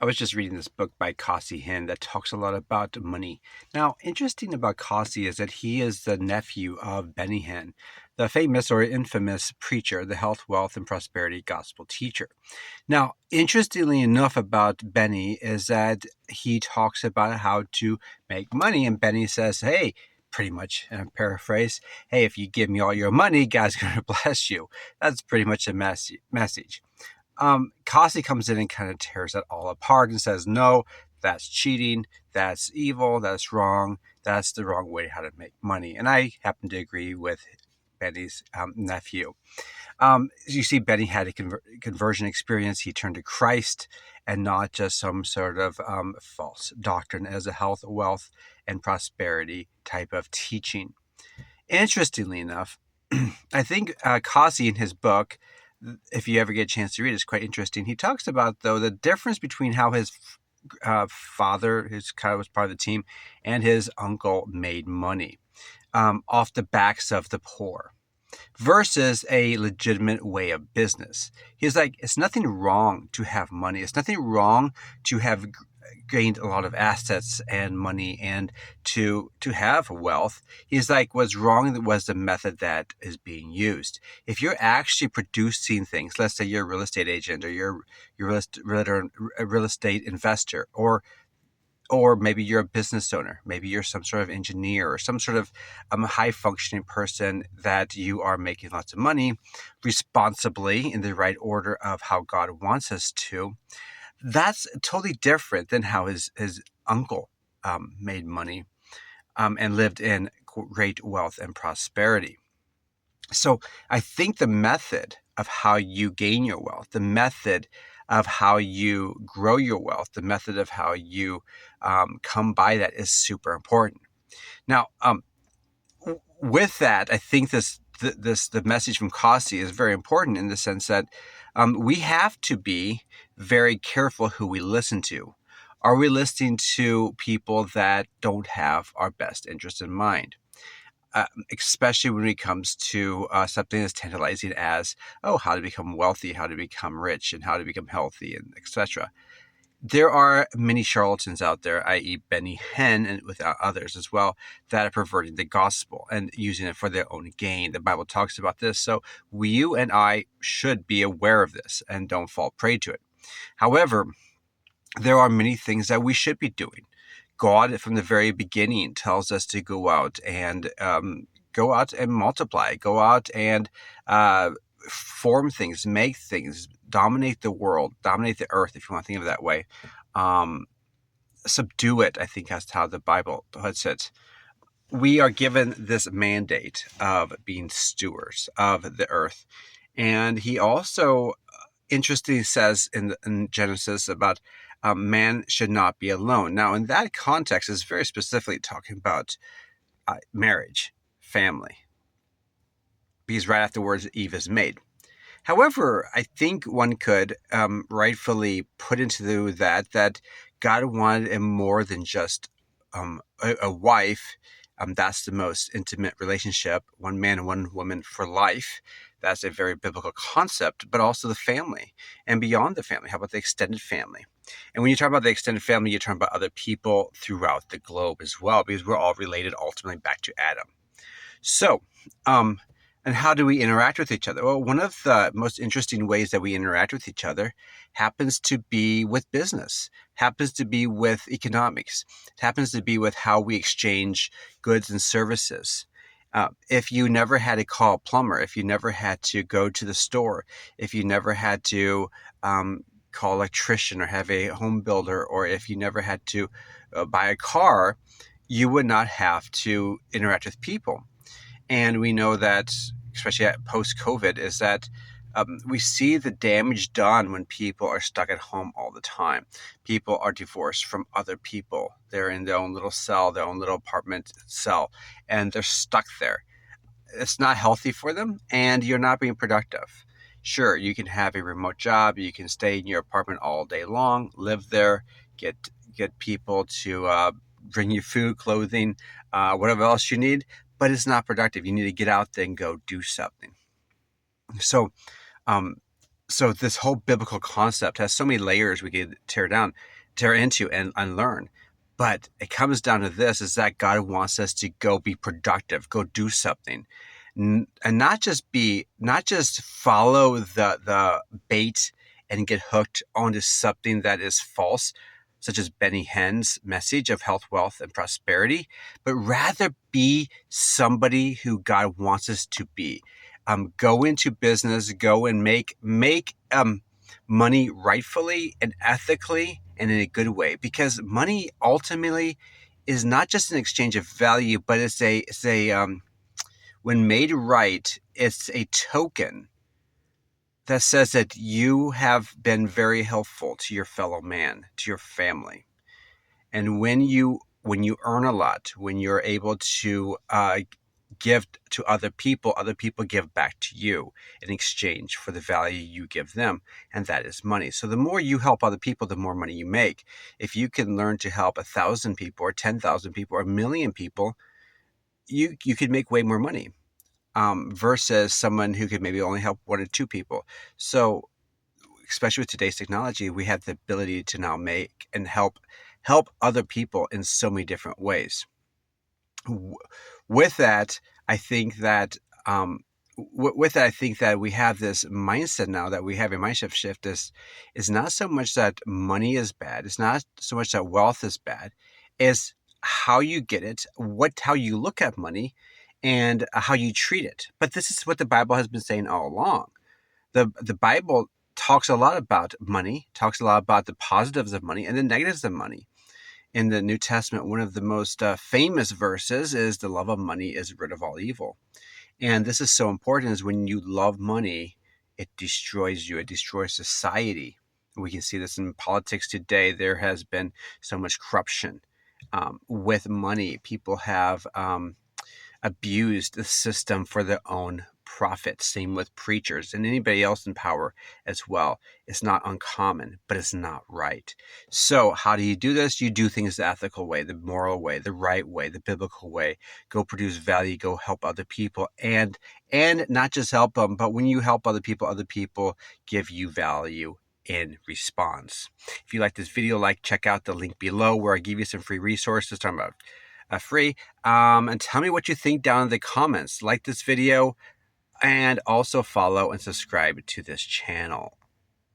I was just reading this book by Costi Hinn that talks a lot about money. Now, interesting about Costi is that he is the nephew of Benny Hinn, the famous or infamous preacher, the health, wealth, and prosperity gospel teacher. Now, interestingly enough about Benny is that he talks about how to make money, and Benny says, hey, pretty much, and I paraphrase, hey, if you give me all your money, God's going to bless you. That's pretty much the message. Costi comes in and kind of tears that all apart and says, no, that's cheating, that's evil, that's wrong, that's the wrong way how to make money. And I happen to agree with Benny's nephew. You see, Benny had a conversion experience. He turned to Christ and not just some sort of false doctrine as a health, wealth, and prosperity type of teaching. Interestingly enough, I think Costi in his book, if you ever get a chance to read it, it's quite interesting. He talks about, though, the difference between how his father, who's kind of was part of the team, and his uncle made money off the backs of the poor versus a legitimate way of business. He's like, it's nothing wrong to have money. It's nothing wrong to have gained a lot of assets and money and to have wealth. He's like, what's wrong was the method that is being used. If you're actually producing things, let's say you're a real estate agent or you're a real estate investor, or maybe you're a business owner, maybe you're some sort of engineer or some sort of high functioning person that you are making lots of money responsibly in the right order of how God wants us to. That's totally different than how his uncle made money and lived in great wealth and prosperity. So I think the method of how you gain your wealth, the method of how you grow your wealth, the method of how you come by that is super important. Now, with that, I think the message from Costi is very important in the sense that we have to be very careful who we listen to. Are we listening to people that don't have our best interest in mind? Especially when it comes to something as tantalizing as, how to become wealthy, how to become rich, and how to become healthy, and etc. There are many charlatans out there, i.e. Benny Hinn, and with others as well, that are perverting the gospel and using it for their own gain. The Bible talks about this, so you and I should be aware of this and don't fall prey to it. However, there are many things that we should be doing. God, from the very beginning, tells us to go out and multiply, go out and form things, make things, dominate the world, dominate the earth, if you want to think of it that way. Subdue it, I think that's how the Bible puts it. We are given this mandate of being stewards of the earth. And he also interestingly says in Genesis about man should not be alone. Now, in that context, is very specifically talking about marriage, family, because right afterwards Eve is made. However, I think one could rightfully put into that God wanted more than just a wife. That's the most intimate relationship, one man and one woman for life. That's a very biblical concept, but also the family and beyond the family. How about the extended family? And when you talk about the extended family, you're talking about other people throughout the globe as well, because we're all related ultimately back to Adam. So, and how do we interact with each other? Well, one of the most interesting ways that we interact with each other happens to be with business, happens to be with economics, happens to be with how we exchange goods and services. If you never had to call a plumber, if you never had to go to the store, if you never had to call an electrician or have a home builder, or if you never had to buy a car, you would not have to interact with people. And we know that, especially post-COVID, is that we see the damage done when people are stuck at home all the time. People are divorced from other people. They're in their own little cell, their own little apartment cell, and they're stuck there. It's not healthy for them, and you're not being productive. Sure, you can have a remote job. You can stay in your apartment all day long, live there, get people to bring you food, clothing, whatever else you need, but it's not productive. You need to get out there and go do something. So So this whole biblical concept has so many layers we could tear into and unlearn. But it comes down to this, is that God wants us to go be productive, go do something. And not just follow the bait and get hooked onto something that is false, such as Benny Hinn's message of health, wealth, and prosperity, but rather be somebody who God wants us to be. Go into business, go and make money rightfully and ethically and in a good way, because money ultimately is not just an exchange of value, but it's a when made right, it's a token that says that you have been very helpful to your fellow man, to your family. And when you earn a lot, when you're able to give to other people give back to you in exchange for the value you give them, and that is money. So the more you help other people, the more money you make. If you can learn to help 1,000 people or 10,000 people or 1,000,000 people, you could make way more money, versus someone who could maybe only help 1 or 2 people. So especially with today's technology, we have the ability to now make and help other people in so many different ways. With that, I think that I think that we have this mindset now, that we have a mindset shift. Is not so much that money is bad. It's not so much that wealth is bad. It's how you get it, how you look at money, and how you treat it. But this is what the Bible has been saying all along. The Bible talks a lot about money, talks a lot about the positives of money and the negatives of money. In the New Testament, one of the most famous verses is, the love of money is the root of all evil. And this is so important, is when you love money, it destroys you. It destroys society. We can see this in politics today. There has been so much corruption with money. People have abused the system for their own profit. Same with preachers and anybody else in power as well. It's not uncommon, but it's not right. So how do you do this? You do things the ethical way, the moral way, the right way, the biblical way. Go produce value, go help other people, and not just help them, but when you help other people give you value in response. If you like this video, check out the link below where I give you some free resources talking about free. And tell me what you think down in the comments. Like this video and also follow and subscribe to this channel.